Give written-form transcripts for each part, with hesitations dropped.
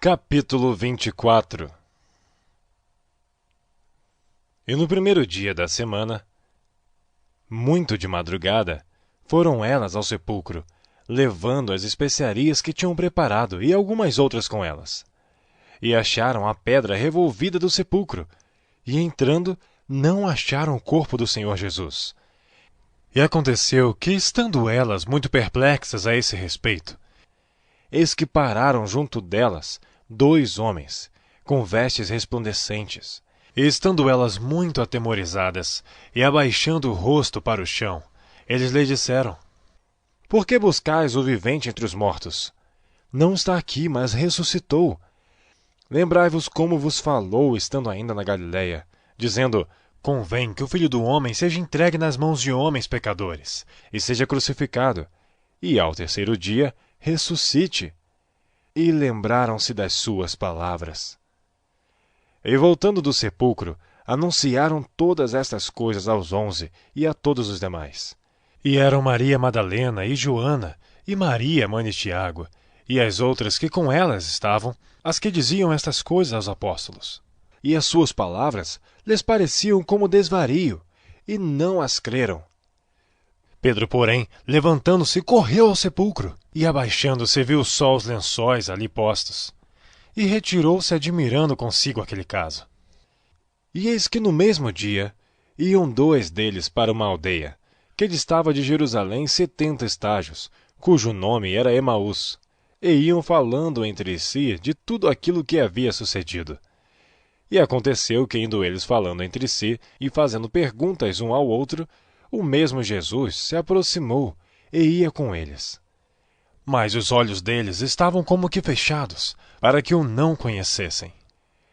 Capítulo 24. E no primeiro dia da semana, muito de madrugada, foram elas ao sepulcro, levando as especiarias que tinham preparado e algumas outras com elas. E acharam a pedra revolvida do sepulcro, e entrando, não acharam o corpo do Senhor Jesus. E aconteceu que, estando elas muito perplexas a esse respeito, eis que pararam junto delas 2 homens, com vestes resplandecentes. E estando elas muito atemorizadas, e abaixando o rosto para o chão, eles lhe disseram: Por que buscais o vivente entre os mortos? Não está aqui, mas ressuscitou. Lembrai-vos como vos falou, estando ainda na Galiléia, dizendo: Convém que o Filho do Homem seja entregue nas mãos de homens pecadores, e seja crucificado, e ao terceiro dia ressuscite. E lembraram-se das suas palavras. E voltando do sepulcro, anunciaram todas estas coisas aos 11 e a todos os demais. E eram Maria Madalena e Joana, e Maria, mãe de Tiago, e as outras que com elas estavam, as que diziam estas coisas aos apóstolos. E as suas palavras lhes pareciam como desvario, e não as creram. Pedro, porém, levantando-se, correu ao sepulcro, e abaixando-se viu só os lençóis ali postos, e retirou-se admirando consigo aquele caso. E eis que no mesmo dia iam 2 deles para uma aldeia, que distava de Jerusalém 70 estágios, cujo nome era Emaús, e iam falando entre si de tudo aquilo que havia sucedido. E aconteceu que, indo eles falando entre si e fazendo perguntas um ao outro, o mesmo Jesus se aproximou e ia com eles. Mas os olhos deles estavam como que fechados, para que o não conhecessem.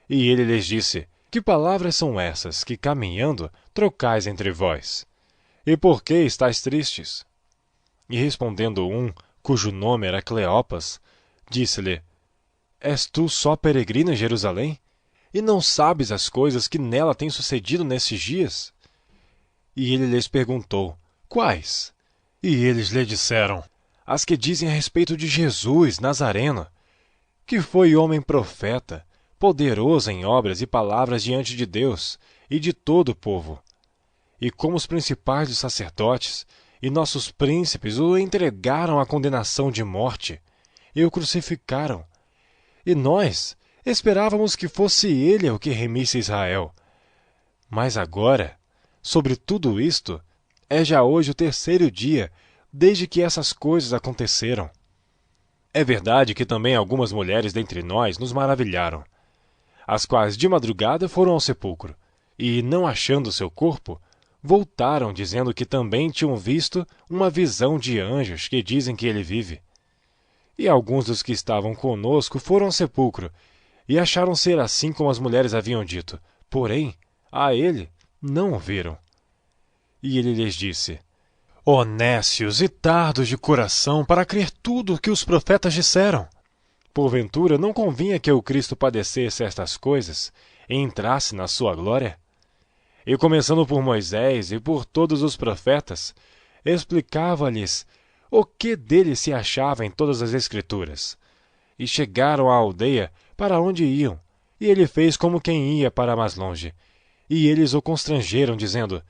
E ele lhes disse: Que palavras são essas que, caminhando, trocais entre vós? E por que estáis tristes? E respondendo um, cujo nome era Cleopas, disse-lhe: És tu só peregrino em Jerusalém? E não sabes as coisas que nela têm sucedido nesses dias? E ele lhes perguntou: Quais? E eles lhe disseram: As que dizem a respeito de Jesus Nazareno, que foi homem profeta, poderoso em obras e palavras diante de Deus e de todo o povo. E como os principais dos sacerdotes e nossos príncipes o entregaram à condenação de morte, e o crucificaram. E nós esperávamos que fosse ele o que remisse Israel. Mas agora, sobre tudo isto, é já hoje o 3º dia desde que essas coisas aconteceram. É verdade que também algumas mulheres dentre nós nos maravilharam, as quais de madrugada foram ao sepulcro, e, não achando seu corpo, voltaram dizendo que também tinham visto uma visão de anjos que dizem que ele vive. E alguns dos que estavam conosco foram ao sepulcro, e acharam ser assim como as mulheres haviam dito, porém, a ele não o viram. E ele lhes disse: Ó nécios e tardos de coração para crer tudo o que os profetas disseram! Porventura não convinha que o Cristo padecesse estas coisas e entrasse na sua glória? E começando por Moisés e por todos os profetas, explicava-lhes o que dele se achava em todas as Escrituras. E chegaram à aldeia para onde iam, e ele fez como quem ia para mais longe. E eles o constrangeram, dizendo: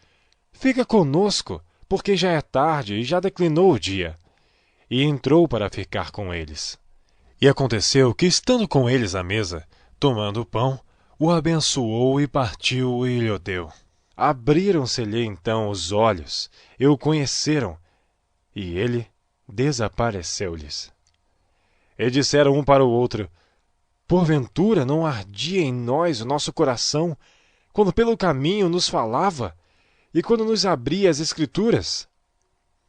Fica conosco, porque já é tarde e já declinou o dia. E entrou para ficar com eles. E aconteceu que, estando com eles à mesa, tomando o pão, o abençoou e partiu e lhe deu. Abriram-se-lhe então os olhos, e o conheceram, e ele desapareceu-lhes. E disseram um para o outro: Porventura não ardia em nós o nosso coração, quando pelo caminho nos falava, e quando nos abria as Escrituras?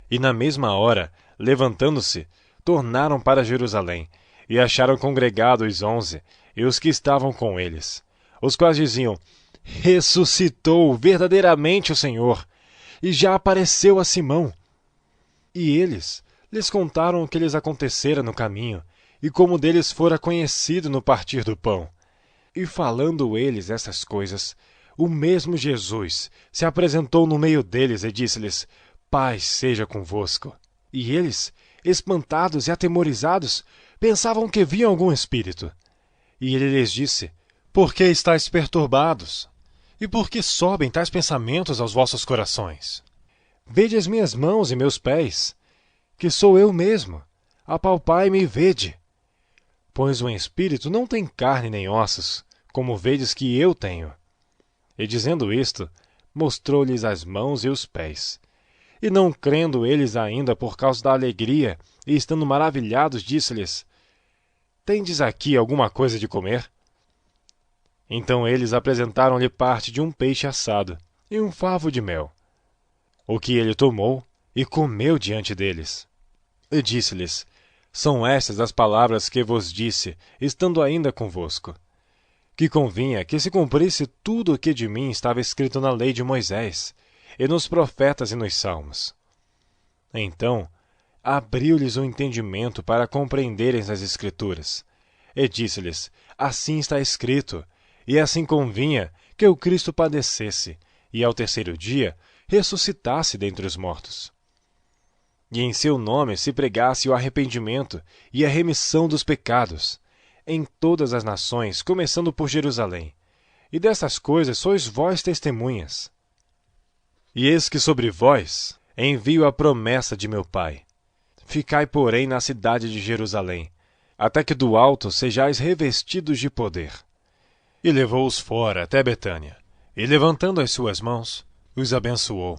E na mesma hora, levantando-se, tornaram para Jerusalém, e acharam congregados os 11, e os que estavam com eles, os quais diziam: Ressuscitou verdadeiramente o Senhor, e já apareceu a Simão. E eles lhes contaram o que lhes acontecera no caminho, e como deles fora conhecido no partir do pão. E falando eles essas coisas, o mesmo Jesus se apresentou no meio deles e disse-lhes: Paz seja convosco. E eles, espantados e atemorizados, pensavam que viam algum espírito. E ele lhes disse: Por que estáis perturbados? E por que sobem tais pensamentos aos vossos corações? Vede as minhas mãos e meus pés, que sou eu mesmo. Apalpai-me e vede. Pois o espírito não tem carne nem ossos, como vedes que eu tenho. E dizendo isto, mostrou-lhes as mãos e os pés. E não crendo eles ainda por causa da alegria, e estando maravilhados, disse-lhes: Tendes aqui alguma coisa de comer? Então eles apresentaram-lhe parte de um peixe assado e um favo de mel, o que ele tomou e comeu diante deles. E disse-lhes: São estas as palavras que vos disse, estando ainda convosco, que convinha que se cumprisse tudo o que de mim estava escrito na lei de Moisés, e nos profetas e nos salmos. Então abriu-lhes o entendimento para compreenderem as Escrituras, e disse-lhes: Assim está escrito, e assim convinha que o Cristo padecesse, e ao terceiro dia ressuscitasse dentre os mortos. E em seu nome se pregasse o arrependimento e a remissão dos pecados, em todas as nações, começando por Jerusalém. E dessas coisas sois vós testemunhas. E eis que sobre vós envio a promessa de meu Pai. Ficai, porém, na cidade de Jerusalém, até que do alto sejais revestidos de poder. E levou-os fora até Betânia, e levantando as suas mãos, os abençoou.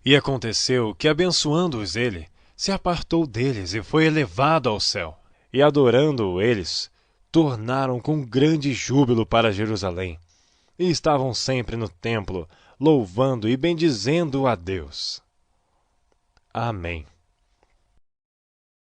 E aconteceu que, abençoando-os ele, se apartou deles e foi elevado ao céu. E adorando-o eles, tornaram com grande júbilo para Jerusalém, e estavam sempre no templo, louvando e bendizendo a Deus. Amém.